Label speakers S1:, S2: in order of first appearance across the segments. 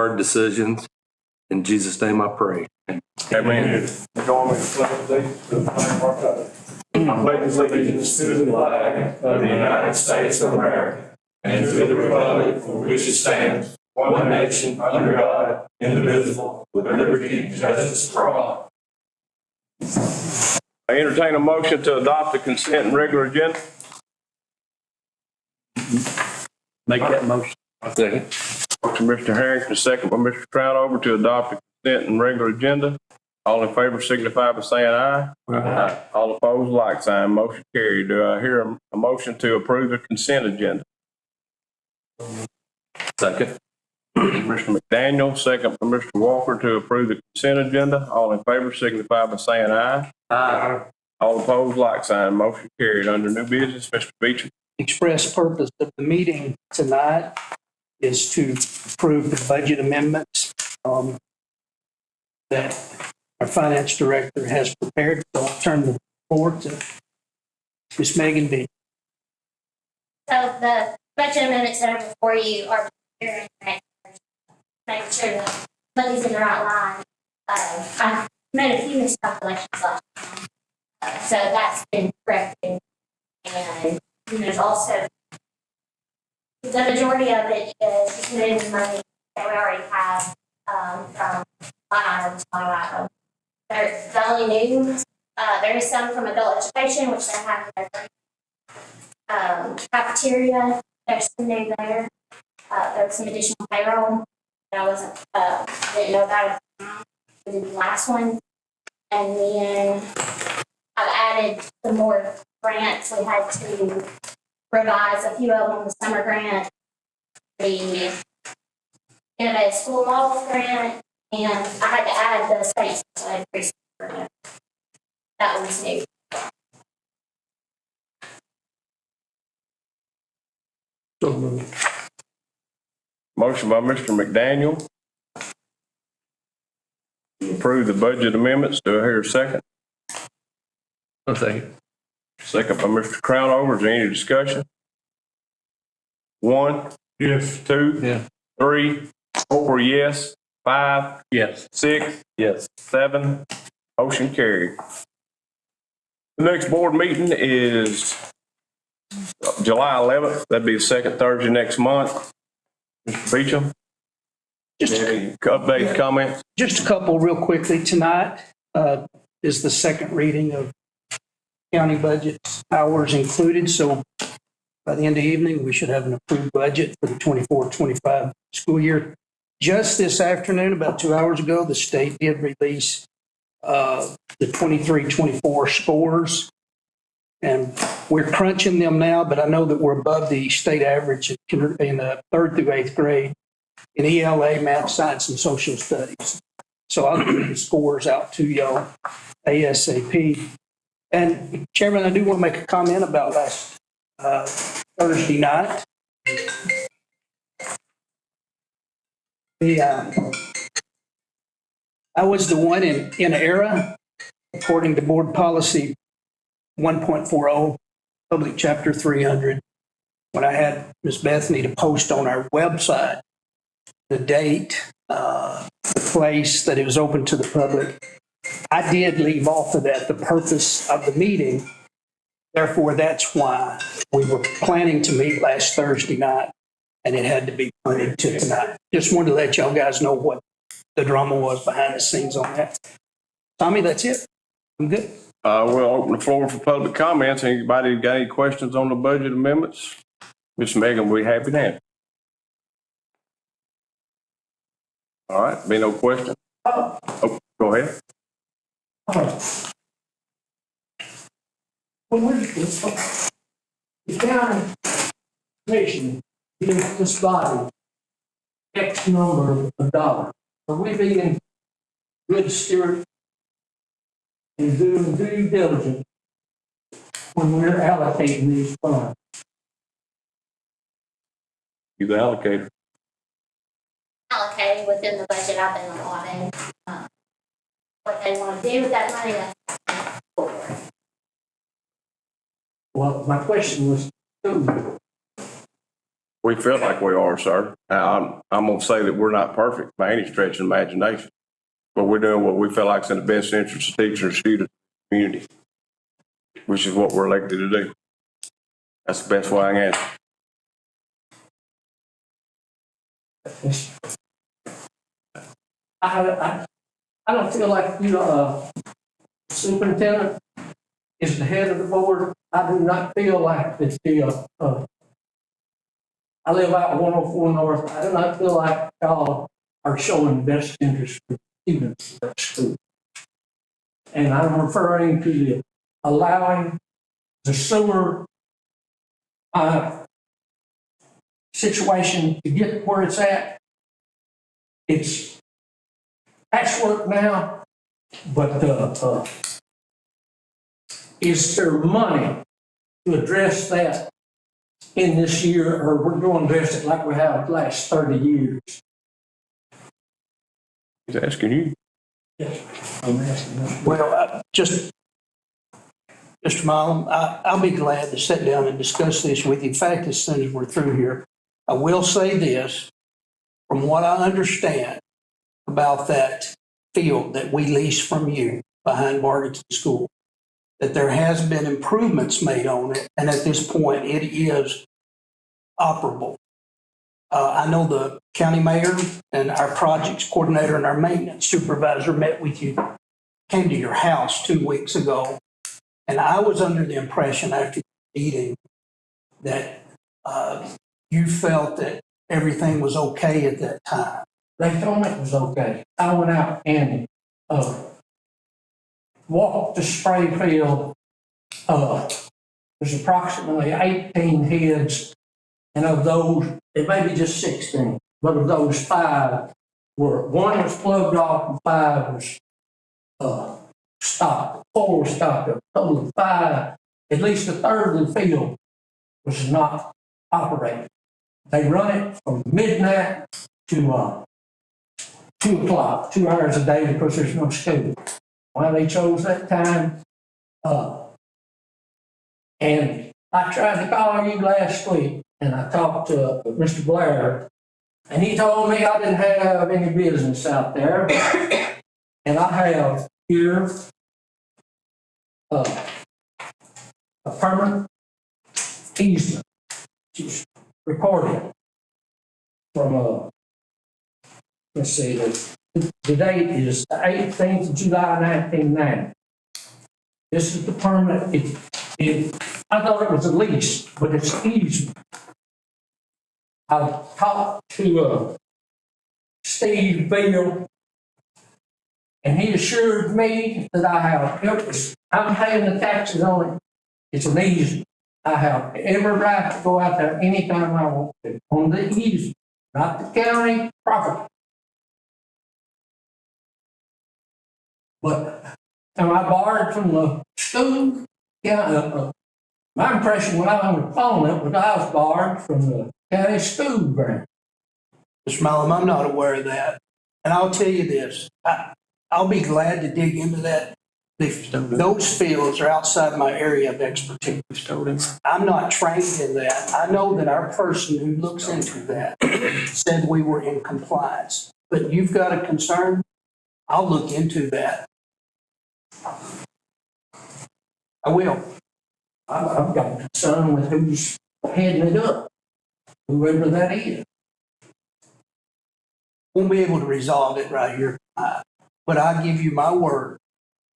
S1: hard decisions. In Jesus' name I pray.
S2: Amen. Join me in pledge to the flag of our country. I pledge allegiance to the flag of the United States of America and to the republic for which it stands, one nation under God, indivisible, with liberty and justice for all. I entertain a motion to adopt the consent and regular agenda.
S3: Make that motion.
S1: Second.
S2: Motion, Mr. Harrington, second by Mr. Crownover to adopt the consent and regular agenda. All in favor signify by saying aye. Aye. All opposed, like sign. Motion carried. Do I hear a motion to approve the consent agenda?
S1: Second.
S2: Mr. McDaniel, second by Mr. Walker to approve the consent agenda. All in favor signify by saying aye.
S1: Aye.
S2: All opposed, like sign. Motion carried. Under new business, Mr. Beecham.
S3: Express purpose of the meeting tonight is to approve the budget amendments that our finance director has prepared. So I'll turn the floor to Ms. Megan B.
S4: So the budget amendments that are before you are preparing, making sure that money's in the right line. I made a few miscalculations last time. So that's been corrected. And there's also, the majority of it is moving money that we already have from line item to line item. There's the only new, there is some from adult education, which they have in their cafeteria. There's some new there. There's some additional payroll that I wasn't, didn't know about it in the last one. And then I've added some more grants. We had to revise a few of them, the summer grant, the Innovative School Models grant, and I had to add the state preschool grant. That was new.
S3: So moved.
S2: Motion by Mr. McDaniel to approve the budget amendments. Do I hear a second?
S1: I'll second.
S2: Second by Mr. Crownover. Is there any discussion? 1,
S1: Yes.
S2: 2,
S1: Yeah.
S2: 3, 4, yes. 5,
S1: Yes.
S2: 6,
S1: Yes.
S2: 7. Motion carried. The next board meeting is July 11th. That'd be the second Thursday next month. Mr. Beecham, any updates, comments?
S3: Just a couple real quickly. Tonight is the second reading of county budgets, hours included. So by the end of the evening, we should have an approved budget for the 24-25 school year. Just this afternoon, about 2 hours ago, the state did release the 23-24 scores. And we're crunching them now, but I know that we're above the state average in the 3rd through 8th grade in ELA, math, science, and social studies. So I'll get the scores out to y'all ASAP. And Chairman, I do want to make a comment about last Thursday night. I was the one in ERA, according to board policy 1.40, public chapter 300, when I had Ms. Bethany to post on our website the date, the place that it was open to the public. I did leave off of that the purpose of the meeting. Therefore, that's why we were planning to meet last Thursday night, and it had to be printed to tonight. Just wanted to let y'all guys know what the drama was behind the scenes on that. Tommy, that's it. I'm good.
S2: We'll open the floor for public comments. Anybody got any questions on the budget amendments? Ms. Megan, we'll be happy to answer. All right, be no question. Oh, go ahead.
S5: When we're the county commission gives this body X number of dollars, are we being good stewards and doing due diligence when we're allocating these funds?
S2: You the allocator.
S4: Allocating within the budget I've been allotted. What they want to do with that money, that's forward.
S5: Well, my question was,
S2: We feel like we are, sir. Now, I'm gonna say that we're not perfect by any stretch of imagination, but we're doing what we feel like is in the best interest of teachers and students, community, which is what we're elected to do. That's the best way I can answer.
S5: I don't feel like superintendent is the head of the board. I do not feel like that I live out 104 North. I do not feel like y'all are showing the best interest for students of that school. And I'm referring to the allowing the sewer situation to get where it's at. It's patchwork now, but is there money to address that in this year, or we're going to address it like we have the last 30 years?
S2: He's asking you.
S5: Yes, I'm asking that.
S3: Well, just, Mr. Milam, I'll be glad to sit down and discuss this with you. In fact, as soon as we're through here, I will say this, from what I understand about that field that we lease from you behind Margaret's School, that there has been improvements made on it, and at this point, it is operable. I know the county mayor and our projects coordinator and our maintenance supervisor met with you, came to your house 2 weeks ago, and I was under the impression after the meeting that you felt that everything was okay at that time.
S5: They told me it was okay. I went out and walked the spray field. There's approximately 18 heads, and of those, it may be just 16, but of those 5 one was plugged off and 5 was stopped. 4 were stopped. A total of 5, at least a third of the field was not operating. They run it from midnight to 2 o'clock, 2 hours a day because there's no school. Why they chose that time? And I tried to call you last week, and I talked to Mr. Blair, and he told me I didn't have any business out there. And I have here a permanent easement, just recorded from let's see, the date is the 18th of July, 1990. This is the permanent. I thought it was a lease, but it's easement. I've talked to Steve Bill, and he assured me that I'm paying the taxes on it. It's an easement. I have every right to go out there anytime I want to on the easement, not the county property. But am I barred from the school? Yeah. My impression when I was on the phone, it was I was barred from the county school grant.
S3: Mr. Milam, I'm not aware of that. And I'll tell you this, I'll be glad to dig into that. Those fields are outside my area of expertise. I'm not trained in that. I know that our person who looks into that said we were in compliance. But you've got a concern, I'll look into that. I will.
S5: I've got a concern with who's heading it up, whoever that is.
S3: Won't be able to resolve it right here tonight, but I give you my word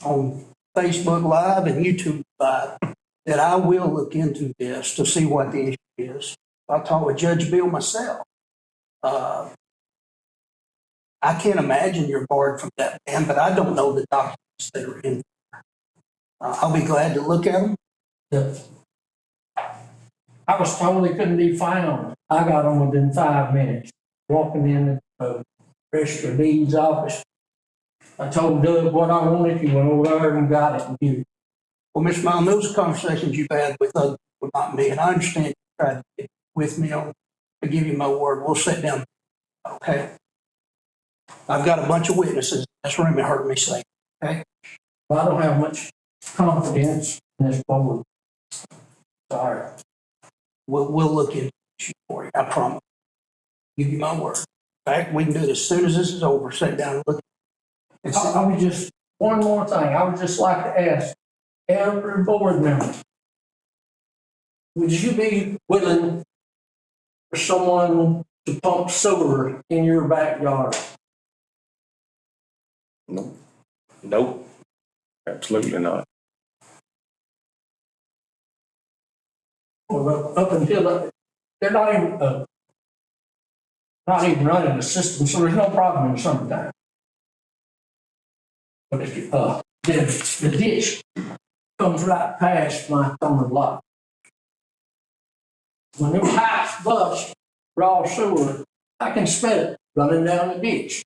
S3: on Facebook Live and YouTube Live that I will look into this to see what the issue is. I'll talk with Judge Bill myself. I can't imagine you're barred from that ban, but I don't know the documents that are in there. I'll be glad to look at them.
S5: I was told they couldn't be found. I got them within 5 minutes. Walking in the Register of Deeds office. I told Doug what I wanted. He went over there and got it and viewed it.
S3: Well, Mr. Milam, those conversations you've had with other people, not me, and I understand you tried to get with me on, to give you my word. We'll sit down. Okay. I've got a bunch of witnesses in this room that heard me say, okay?
S5: Well, I don't have much confidence in this board. Sorry.
S3: We'll look into it. for you, I promise. Give you my word. In fact, we can do it as soon as this is over, sit down and look.
S5: I would just, one more thing, I would just like to ask every board member, would you be willing for someone to pump sewer in your backyard?
S2: Nope. Absolutely not.
S5: Well, up until, they're not even running the system, so there's no problem in the summertime. But if you, the ditch comes right past my summer lot. When them pipes bust, raw sewer, I can smell it running down the ditch.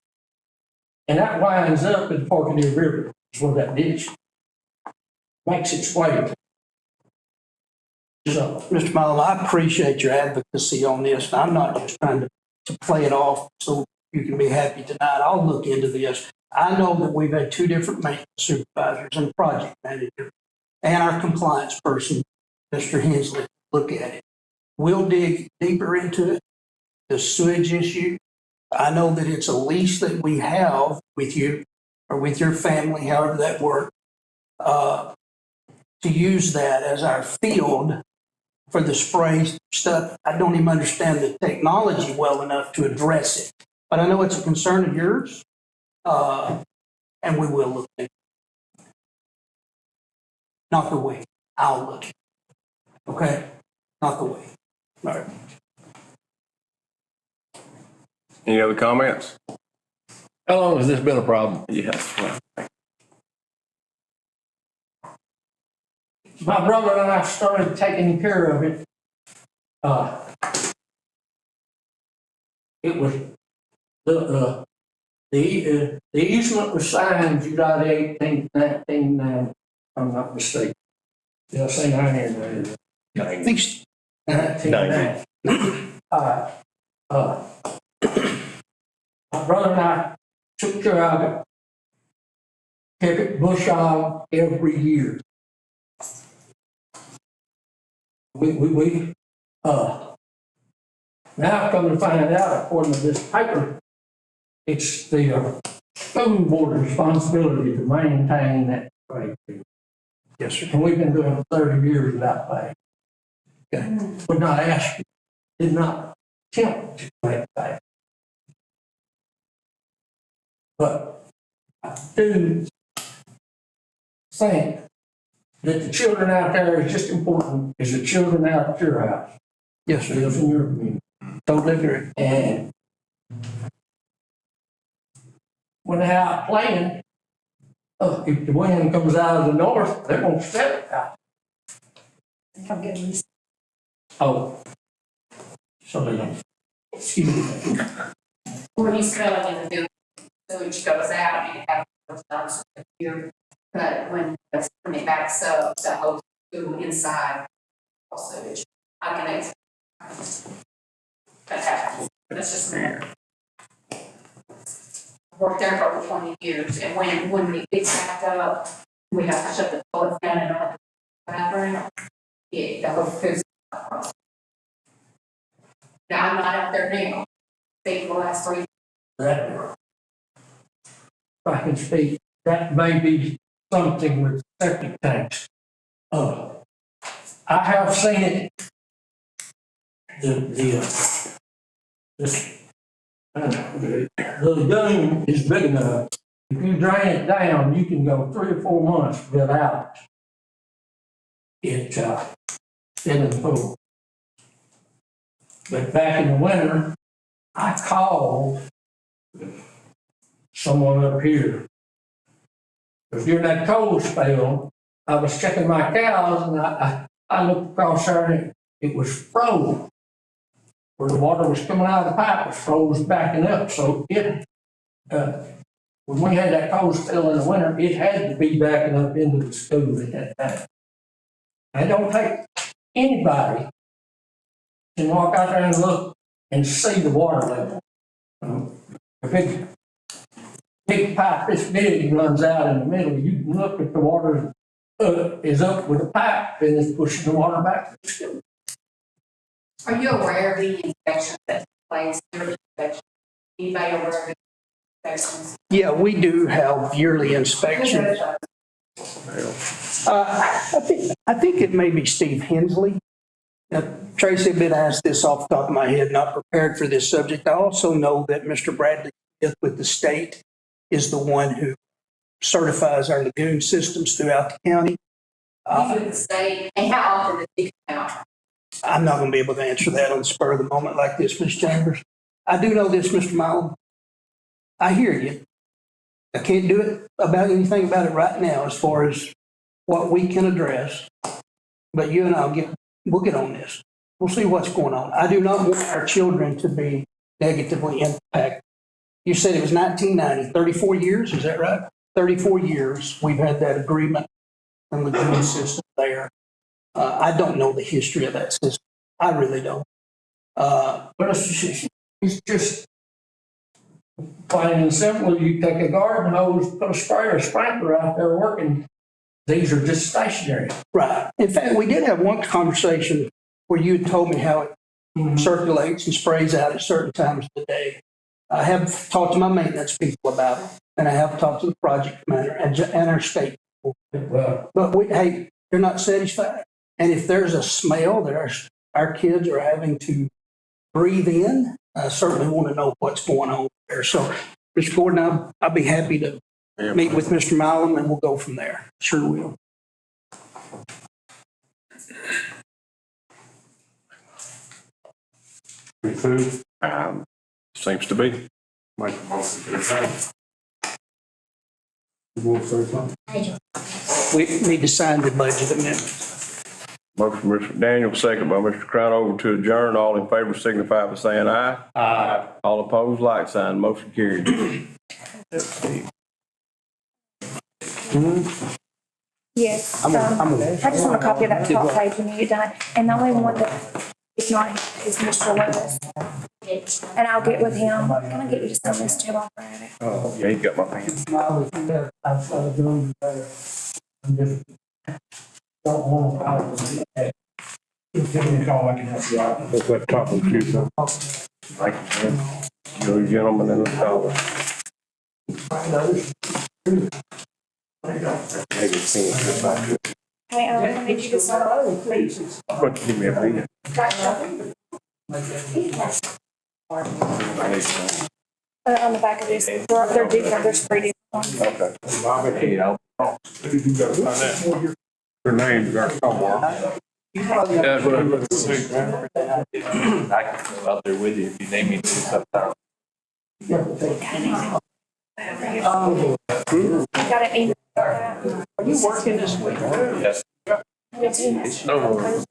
S5: And that winds up in the Porkadee River, is where that ditch makes its way. So,
S3: Mr. Milam, I appreciate your advocacy on this. I'm not just trying to play it off so you can be happy tonight. I'll look into this. I know that we've had two different maintenance supervisors and a project manager and our compliance person, Mr. Hensley, look at it. We'll dig deeper into it, the sewage issue. I know that it's a lease that we have with you or with your family, however that works, to use that as our field for the spray stuff. I don't even understand the technology well enough to address it, but I know it's a concern of yours, and we will look at it. Not the way, I'll look. Okay? Not the way. All right.
S2: Any other comments?
S1: How long has this been a problem?
S2: Yes.
S5: my brother and I started taking care of it. It was the easement was signed July 18th, 1990, if I'm not mistaken. Did I say 90 or
S3: I think
S5: 1990? My brother and I took care of it, kept it bush hog every year. We now come to find out, according to this paper, it's the school board responsibility to maintain that pay.
S3: yes, sir.
S5: And we've been doing it 30 years without pay. Okay. Would not ask you, did not attempt to collect pay. But I do think that the children out there is just important as the children out at your house.
S3: Yes, sir.
S5: Live in your community.
S3: Totally agree.
S5: And when they're out playing, if the wind comes out of the north, they're going to step out.
S6: Come get me.
S5: Oh. So they don't. Excuse me.
S6: When you smell it in the building, sewage goes out and you have those times here. But when it backs up, the whole school inside all sewage. I can explain. That happens. That's just there. Worked there for over 20 years, and when it gets backed up, we have to shut the toilets down in our bathroom. The whole food's across. Now, I'm not out there now. Think the last 3
S5: That, if I can speak, that may be something with septic tanks. I have seen it. The dune is big enough. If you drain it down, you can go 3 or 4 months without it in the pool. But back in the winter, I called someone up here. Because during that cold spell, I was checking my cows and I looked across there and it was froze. Where the water was coming out of the pipe was froze backing up. So it, when we had that cold spell in the winter, it had to be backing up into the school at that time. I don't take anybody can walk out there and look and see the water level. A big pipe this big runs out in the middle. You can look at the water is up with the pipe and it's pushing the water back to the school.
S6: Are you aware of any inspections that took place, yearly inspections? Anybody aware of any inspections?
S3: Yeah, we do have yearly inspections. I think it may be Steve Hensley. Now, Tracy had been asked this off the top of my head, not prepared for this subject. I also know that Mr. Bradley Smith with the state is the one who certifies our lagoon systems throughout the county.
S6: You would say, and how often does he come out?
S3: I'm not going to be able to answer that on the spur of the moment like this, Ms. Chambers. I do know this, Mr. Milam. I hear you. I can't do it about anything about it right now as far as what we can address. But you and we'll get on this. We'll see what's going on. I do not want our children to be negatively impacted. You said it was 1990, 34 years, is that right? 34 years we've had that agreement and lagoon system there. I don't know the history of that system. I really don't.
S5: But it's just plain and simple. You take a garden hose, put a sprayer, sprinkler out there working. These are just stationary.
S3: Right. In fact, we did have one conversation where you had told me how it circulates and sprays out at certain times of the day. I have talked to my maintenance people about it, and I have talked to the project manager and our state people.
S5: Well,
S3: But hey, they're not satisfied. And if there's a smell that our kids are having to breathe in, I certainly want to know what's going on there. So, Mr. Gordon, I'll be happy to meet with Mr. Milam and we'll go from there. Sure will.
S2: Free food?
S1: Seems to be.
S2: Make a motion to adjourn.
S5: you want to say something?
S3: We need to sign the budget amendment.
S1: Motion by Mr. Daniel, second by Mr. Crownover to adjourn. All in favor signify by saying aye.
S2: Aye.
S1: All opposed, like sign. Motion carried.
S7: Yes,
S3: I'm
S7: I
S3: gonna-
S7: just want a copy of that top page when you get done, and the only one that is not is Mr. Lewis. And I'll get with him, can I get you to sign this too while we're at it?
S1: Oh, yeah, he got my pen.
S5: Smile if you have outside of doing better. I'm just don't want to out of it. Give me a call, I can help you out.
S2: What's that top of you, sir?
S1: Thank you, man. You gentlemen in the collar.
S7: Hey, I need you to sign.
S1: What, give me a pen?
S7: On the back of this, they're different, there's 3 different ones.
S1: Okay.
S2: You gotta find that. Her name's got somewhere.
S1: Yeah,
S8: I can go out there with you if you need me to sometime.
S7: Got an email.
S3: Are you working this week?
S8: Yes.
S7: Me too.
S8: No.